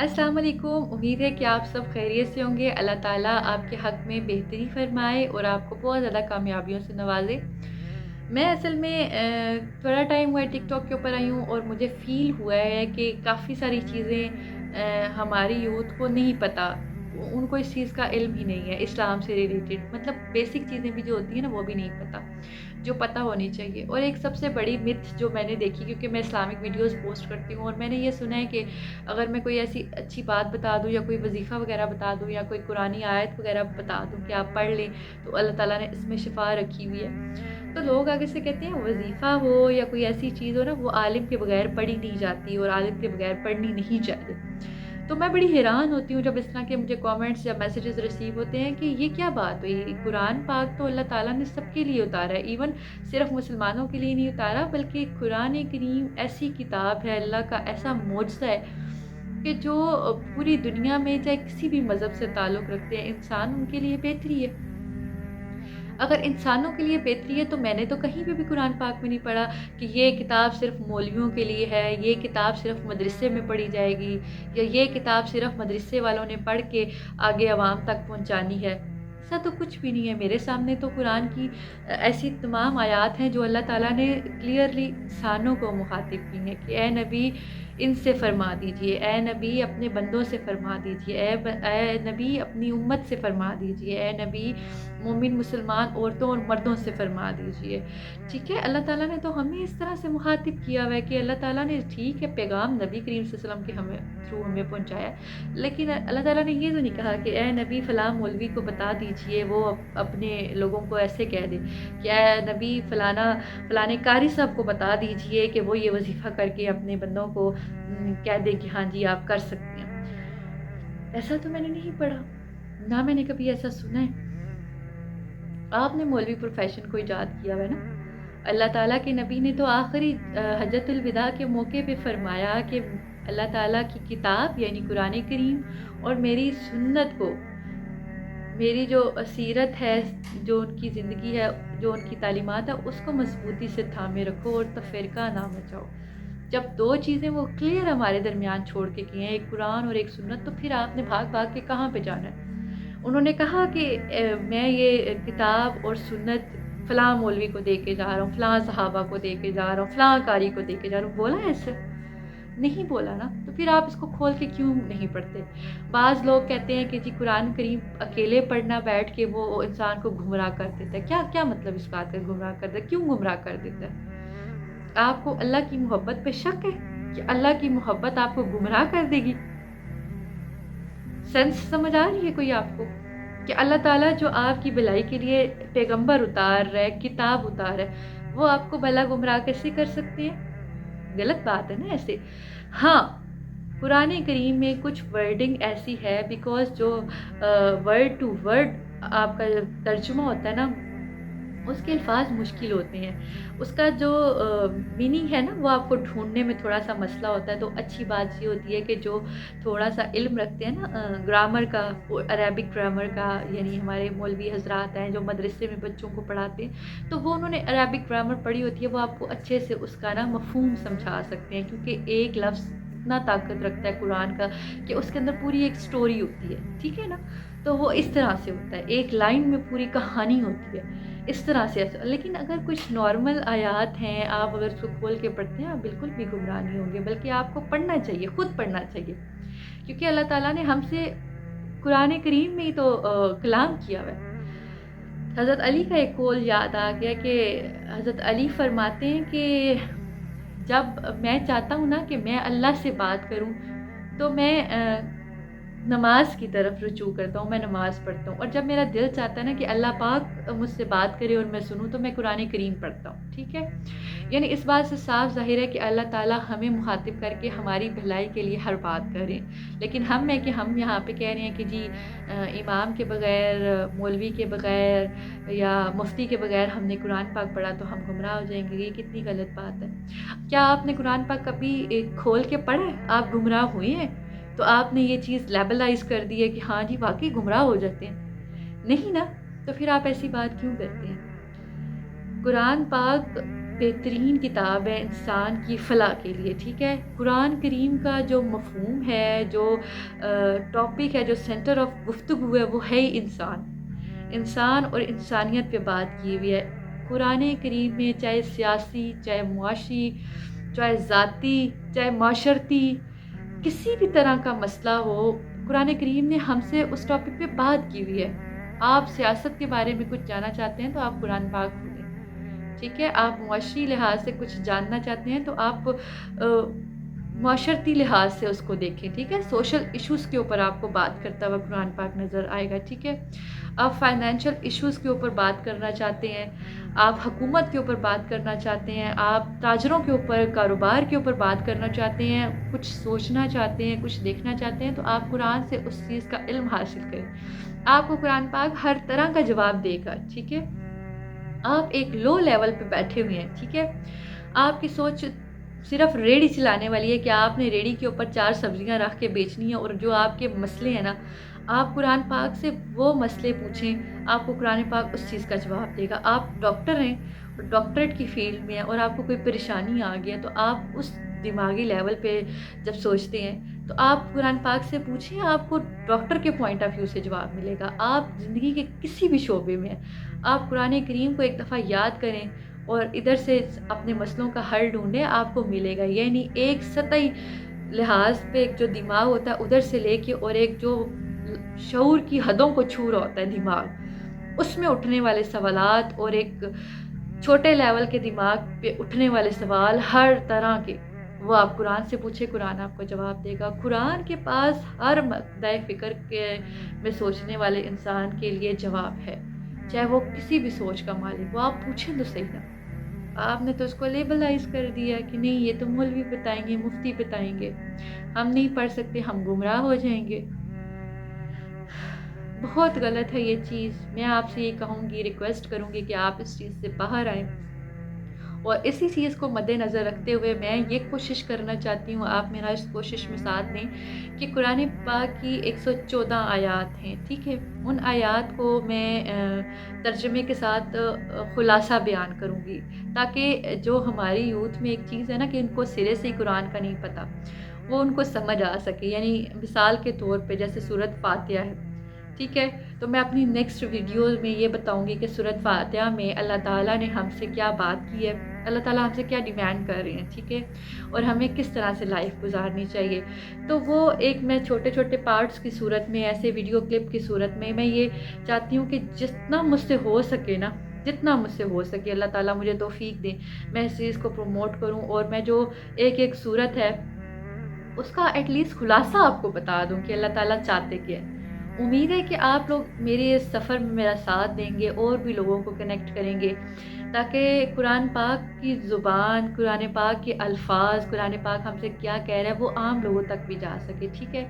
अस्सलाम वालेकुम। उम्मीद है कि आप सब खैरियत से होंगे। अल्लाह ताला आपके हक़ में बेहतरी फ़रमाए और आपको बहुत ज़्यादा कामयाबियों से नवाज़े। मैं असल में थोड़ा टाइम हुआ है टिकटॉक के ऊपर आई हूँ और मुझे फ़ील हुआ है कि काफ़ी सारी चीज़ें हमारी यूथ को नहीं पता। उनको इस चीज़ का इल्म ही नहीं है, इस्लाम से रिलेटेड मतलब बेसिक चीज़ें भी जो होती हैं ना वो भी नहीं पता, जो पता होनी चाहिए। और एक सबसे बड़ी मिथ जो मैंने देखी, क्योंकि मैं इस्लामिक वीडियोज़ पोस्ट करती हूँ और मैंने ये सुना है कि अगर मैं कोई ऐसी अच्छी बात बता दूँ या कोई वजीफ़ा वगैरह बता दूँ या कोई कुरानी आयत वगैरह बता दूँ कि आप पढ़ लें, तो अल्लाह ताला ने इसमें शिफ़ा रखी हुई है। तो लोग आगे से कहते हैं वजीफ़ा हो या कोई ऐसी चीज़ हो ना, वो आलिम के बगैर पढ़ी नहीं जाती और आलिम के बगैर पढ़नी नहीं चाहिए। तो मैं बड़ी हैरान होती हूँ जब इस तरह के मुझे कमेंट्स या मैसेजेस रिसीव होते हैं कि ये क्या बात हुई। कुरान पाक तो अल्लाह ताला ने सबके लिए उतारा है, इवन सिर्फ मुसलमानों के लिए नहीं उतारा, बल्कि कुरान करीम ऐसी किताब है, अल्लाह का ऐसा मोजज़ा है कि जो पूरी दुनिया में चाहे किसी भी मज़हब से ताल्लुक़ रखते हैं इंसान, उनके लिए बेहतरी है। अगर इंसानों के लिए बेहतरी है तो मैंने तो कहीं पे भी कुरान पाक में नहीं पढ़ा कि ये किताब सिर्फ़ मौलवियों के लिए है, ये किताब सिर्फ़ मदरसे में पढ़ी जाएगी या ये किताब सिर्फ़ मदरसे वालों ने पढ़ के आगे अवाम तक पहुँचानी है। ऐसा तो कुछ भी नहीं है। मेरे सामने तो कुरान की ऐसी तमाम आयात हैं जो अल्लाह ताला ने क्लियरली इंसानों को मुखातिब की हैं कि ए नबी इनसे फ़रमा दीजिए, ए नबी अपने बंदों से फ़रमा दीजिए, ए नबी अपनी उम्मत से फ़रमा दीजिए, ए नबी मोमिन मुसलमान औरतों और मर्दों से फ़रमा दीजिए। ठीक है, अल्लाह ताला ने तो हमें इस तरह से मुखातिब किया हुआ है कि अल्लाह ताला ने ठीक है पैगाम नबी करीम सल्लल्लाहु अलैहि वसल्लम के हमें थ्रू हमें पहुँचाया, लेकिन अल्लाह ताला ने ये तो नहीं कहा कि ए नबी फ़लाँ मौलवी को बता दीजिए, वो अपने लोगों को ऐसे कह दे कि ए नबी फ़लाने कारी साहब को बता दीजिए कि वो ये वज़ीफ़ा करके अपने बंदों को कह दें कि हाँ जी आप कर सकते हैं। ऐसा तो मैंने नहीं पढ़ा, ना मैंने कभी ऐसा सुना है। आपने मौलवी प्रोफ़ेशन को ईजाद किया हुआ है ना। अल्लाह ताला के नबी ने तो आखिरी हज्जतुल विदा के मौके पे फ़रमाया कि अल्लाह ताला की किताब यानी कुरान करीम और मेरी सुन्नत को, मेरी जो सीरत है, जो उनकी ज़िंदगी है, जो उनकी तालीमात है, उसको मज़बूती से थामे रखो और तफ़रीक़ा ना मचाओ। जब 2 चीज़ें वो क्लियर हमारे दरमियान छोड़ के गए हैं, एक कुरान और एक सुन्नत, तो फिर आपने भाग-भाग के कहाँ पे जाना है? उन्होंने कहा कि मैं ये किताब और सुन्नत फ़लाँ मौलवी को दे के जा रहा हूँ, फ़लाँ सहाबा को दे के जा रहा हूँ, फ़लाँ कारी को दे के जा रहा हूँ, बोला है ऐसे? नहीं बोला ना, तो फिर आप इसको खोल के क्यों नहीं पढ़ते? बाज़ लोग कहते हैं कि जी कुरान करीम अकेले पढ़ना बैठ के वो इंसान को गुमराह कर देता है। क्या क्या मतलब इस बात का गुमराह कर देता है? क्यों गुमराह कर देता है? आपको अल्लाह की मोहब्बत पे शक है कि अल्लाह की मोहब्बत आपको गुमराह कर देगी? सेंस समझ आ रही है कोई आपको? कि अल्लाह ताला जो आपकी भलाई के लिए पैगंबर उतार रहा है, किताब उतार रहा है, वो आपको भला गुमराह कैसे कर सकते हैं? गलत बात है ना ऐसे। हाँ, कुरान करीम में कुछ वर्डिंग ऐसी है बिकॉज़ जो वर्ड टू वर्ड आपका तर्जुमा होता है ना, उसके अल्फ़ाज़ मुश्किल होते हैं। उसका जो मीनिंग है ना, वो आपको ढूँढने में थोड़ा-सा मसला होता है। तो अच्छी बात ये होती है कि जो थोड़ा-सा इल्म रखते हैं ना ग्रामर का, वो अरेबिक ग्रामर का, यानी हमारे मौलवी हज़रात हैं जो मदरसे में बच्चों को पढ़ाते हैं, तो वो उन्होंने अरेबिक ग्रामर पढ़ी होती है, वो आपको अच्छे से उसका ना मफ़हूम समझा सकते हैं, क्योंकि एक लफ्ज़ इतना ताकत रखता है कुरान का कि उसके अंदर पूरी एक स्टोरी होती है, ठीक है ना? तो वो इस तरह से होता है, एक लाइन में पूरी कहानी होती है। इस तरह से ऐसा, लेकिन अगर कुछ नॉर्मल आयात हैं, आप अगर उसको खोल के पढ़ते हैं, आप बिल्कुल भी गुमराह नहीं होंगे, बल्कि आपको पढ़ना चाहिए, खुद पढ़ना चाहिए। क्योंकि अल्लाह ताला ने हमसे कुरान करीम में ही तो कलाम किया हुआ है। हज़रत अली का एक कौल याद आ गया कि हज़रत अली फरमाते हैं कि जब मैं चाहता हूँ ना कि मैं अल्लाह से बात करूँ, तो मैं नमाज़ की तरफ रुजू करता हूँ, मैं नमाज़ पढ़ता हूँ, और जब मेरा दिल चाहता है ना कि अल्लाह पाक मुझसे बात करे और मैं सुनूँ, तो मैं कुरान करीम पढ़ता हूँ, ठीक है? यानी इस बात से साफ ज़ाहिर है कि अल्लाह ताला हमें मुखातिब करके हमारी भलाई के लिए हर बात कर रहे हैं। लेकिन हम हैं कि हम यहाँ पे कह रहे हैं कि जी इमाम के बगैर, मौलवी के बगैर या मुफ्ती के बगैर हमने कुरान पाक पढ़ा तो हम गुमराह हो जाएँगे, ये कितनी गलत बात है। क्या आपने कुरान पाक कभी खोल के पढ़ा है? आप गुमराह हुए हैं? तो आपने ये चीज़ लेबलाइज़ कर दी है कि हाँ जी, वाक़ई गुमराह हो जाते हैं। नहीं ना, तो फिर आप ऐसी बात क्यों करते हैं? قرآن پاک بہترین کتاب ہے انسان کی فلاح کے لیے، ٹھیک ہے۔ قرآن کریم کا جو مفہوم ہے، جو ٹاپک ہے، جو سینٹر آف گفتگو ہے، وہ ہے ہی انسان اور انسانیت پہ بات کی ہوئی ہے۔ قرآن کریم میں چاہے سیاسی، چاہے معاشی، چاہے ذاتی، چاہے معاشرتی، کسی بھی طرح کا مسئلہ ہو، قرآن کریم نے ہم سے اس ٹاپک پہ بات کی ہوئی ہے۔ آپ سیاست کے بارے میں کچھ جاننا چاہتے ہیں تو آپ قرآن پاک کھولیں، ٹھیک ہے۔ آپ معاشی لحاظ سے کچھ جاننا چاہتے ہیں تو آپ معاشرتی لحاظ سے اس کو دیکھیں، ٹھیک ہے۔ سوشل ایشوز کے اوپر آپ کو بات کرتا ہوا قرآن پاک نظر آئے گا، ٹھیک ہے۔ آپ فائنینشیل ایشوز کے اوپر بات کرنا چاہتے ہیں، آپ حکومت کے اوپر بات کرنا چاہتے ہیں، آپ تاجروں کے اوپر، کاروبار کے اوپر بات کرنا چاہتے ہیں، کچھ سوچنا چاہتے ہیں، کچھ دیکھنا چاہتے ہیں، تو آپ قرآن سے اس چیز کا علم حاصل کریں۔ آپ کو قرآن پاک ہر طرح کا جواب دے گا، ٹھیک ہے۔ آپ ایک لو لیول پہ بیٹھے ہوئے ہیں، ٹھیک ہے۔ آپ کی سوچ صرف ریڑھی چلانے والی ہے کہ آپ نے ریڑھی کے اوپر 4 سبزیاں رکھ کے بیچنی ہیں، اور جو آپ کے مسئلے ہیں نا، آپ قرآن پاک سے وہ مسئلے پوچھیں، آپ کو قرآن پاک اس چیز کا جواب دے گا۔ آپ ڈاکٹر ہیں اور ڈاکٹریٹ کی فیلڈ میں ہیں اور آپ کو کوئی پریشانی آ گئی ہے، تو آپ اس دماغی لیول پہ جب سوچتے ہیں تو آپ قرآن پاک سے پوچھیں، آپ کو ڈاکٹر کے پوائنٹ آف ویو سے جواب ملے گا۔ آپ زندگی کے کسی بھی شعبے میں ہیں، آپ قرآن کریم کو ایک دفعہ یاد کریں اور ادھر سے اپنے مسئلوں کا حل ڈھونڈیں، آپ کو ملے گا۔ یعنی ایک سطحی لحاظ پہ ایک جو دماغ ہوتا ہے ادھر سے لے کے، اور ایک جو شعور کی حدوں کو چھو رہا ہوتا ہے دماغ، اس میں اٹھنے والے سوالات، اور ایک چھوٹے لیول کے دماغ پہ اٹھنے والے سوال ہر طرح کے، وہ آپ قرآن سے پوچھے، قرآن آپ کو جواب دے گا۔ قرآن کے پاس ہر مقطع فکر کے میں سوچنے والے انسان کے لیے جواب ہے، چاہے وہ کسی بھی سوچ کا مالک ہو۔ آپ پوچھیں تو صحیح نا۔ آپ نے تو اس کو لیبلائز کر دیا کہ نہیں یہ تو مولوی بتائیں گے، مفتی بتائیں گے، ہم نہیں پڑھ سکتے، ہم گمراہ ہو جائیں گے۔ بہت غلط ہے یہ چیز۔ میں آپ سے یہ کہوں گی، ریکویسٹ کروں گی کہ آپ اس چیز سے باہر آئیں، اور اسی چیز کو مد نظر رکھتے ہوئے میں یہ کوشش کرنا چاہتی ہوں، آپ میرا اس کوشش میں ساتھ دیں، کہ قرآن پاک کی 114 آیات ہیں، ٹھیک ہے۔ ان آیات کو میں ترجمے کے ساتھ خلاصہ بیان کروں گی، تاکہ جو ہماری یوتھ میں ایک چیز ہے نا کہ ان کو سرے سے ہی قرآن کا نہیں پتہ، وہ ان کو سمجھ آ سکے۔ یعنی مثال کے طور پہ جیسے سورۃ فاتحہ ہے، ٹھیک ہے، تو میں اپنی نیکسٹ ویڈیو میں یہ بتاؤں گی کہ سورۃ فاتحہ میں اللہ تعالیٰ نے ہم سے کیا بات کی ہے، اللہ تعالیٰ ہم سے کیا ڈیمانڈ کر رہے ہیں، ٹھیک ہے، اور ہمیں کس طرح سے لائف گزارنی چاہیے۔ تو وہ ایک میں چھوٹے چھوٹے پارٹس کی صورت میں، ایسے ویڈیو کلپ کی صورت میں یہ چاہتی ہوں کہ جتنا مجھ سے ہو سکے نا، جتنا مجھ سے ہو سکے، اللہ تعالیٰ مجھے توفیق دے، میں اس چیز کو پروموٹ کروں، اور میں جو ایک صورت ہے اس کا ایٹ لیسٹ خلاصہ آپ کو بتا دوں کہ اللہ تعالیٰ چاہتے کیا ہے۔ امید ہے کہ آپ لوگ میرے اس سفر میں میرا ساتھ دیں گے، اور بھی لوگوں کو کنیکٹ کریں گے، تاکہ قرآن پاک کی زبان، قرآن پاک کے الفاظ، قرآن پاک ہم سے کیا کہہ رہا ہے، وہ عام لوگوں تک بھی جا سکے، ٹھیک ہے۔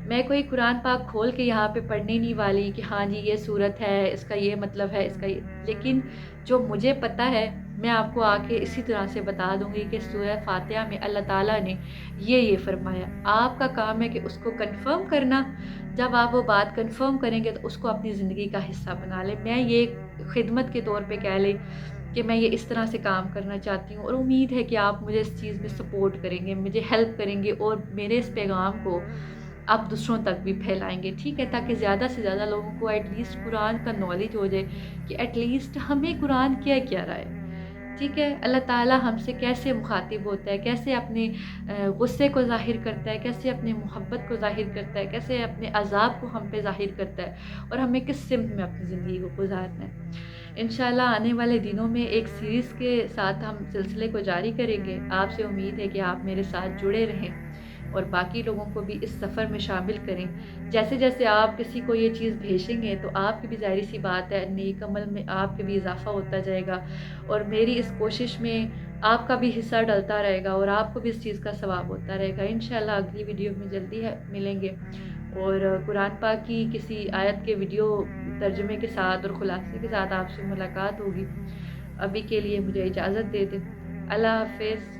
میں کوئی قرآن پاک کھول کے یہاں پہ پڑھنے نہیں والی کہ ہاں جی یہ صورت ہے، اس کا یہ مطلب ہے، اس کا یہ، لیکن جو مجھے پتہ ہے میں آپ کو آ کے اسی طرح سے بتا دوں گی کہ سورہ فاتحہ میں اللہ تعالیٰ نے یہ فرمایا۔ آپ کا کام ہے کہ اس کو کنفرم کرنا۔ جب آپ وہ بات کنفرم کریں گے تو اس کو اپنی زندگی کا حصہ بنا لیں۔ میں یہ خدمت کے طور پہ کہہ لیں کہ میں یہ اس طرح سے کام کرنا چاہتی ہوں، اور امید ہے کہ آپ مجھے اس چیز میں سپورٹ کریں گے، مجھے ہیلپ کریں گے، اور میرے اس پیغام کو آپ دوسروں تک بھی پھیلائیں گے، ٹھیک ہے، تاکہ زیادہ سے زیادہ لوگوں کو ایٹ لیسٹ قرآن کا نالج ہو جائے کہ ایٹ لیسٹ ہمیں قرآن کیا رہا ہے، ٹھیک ہے۔ اللہ تعالیٰ ہم سے کیسے مخاطب ہوتا ہے، کیسے اپنے غصے کو ظاہر کرتا ہے، کیسے اپنے محبت کو ظاہر کرتا ہے، کیسے اپنے عذاب کو ہم پہ ظاہر کرتا ہے، اور ہمیں کس سمت میں اپنی زندگی کو گزارنا ہے۔ انشاءاللہ آنے والے دنوں میں ایک سیریز کے ساتھ ہم سلسلے کو جاری کریں گے۔ آپ سے امید ہے کہ آپ میرے ساتھ جڑے رہیں، اور باقی لوگوں کو بھی اس سفر میں شامل کریں۔ جیسے جیسے آپ کسی کو یہ چیز بھیجیں گے تو آپ کی بھی ظاہری سی بات ہے نیک عمل میں آپ کے بھی اضافہ ہوتا جائے گا، اور میری اس کوشش میں آپ کا بھی حصہ ڈلتا رہے گا، اور آپ کو بھی اس چیز کا ثواب ہوتا رہے گا۔ انشاءاللہ اگلی ویڈیو میں جلدی ملیں گے، اور قرآن پاک کی کسی آیت کے ویڈیو ترجمے کے ساتھ اور خلاصے کے ساتھ آپ سے ملاقات ہوگی۔ ابھی کے لیے مجھے اجازت دے دیں۔ اللہ حافظ۔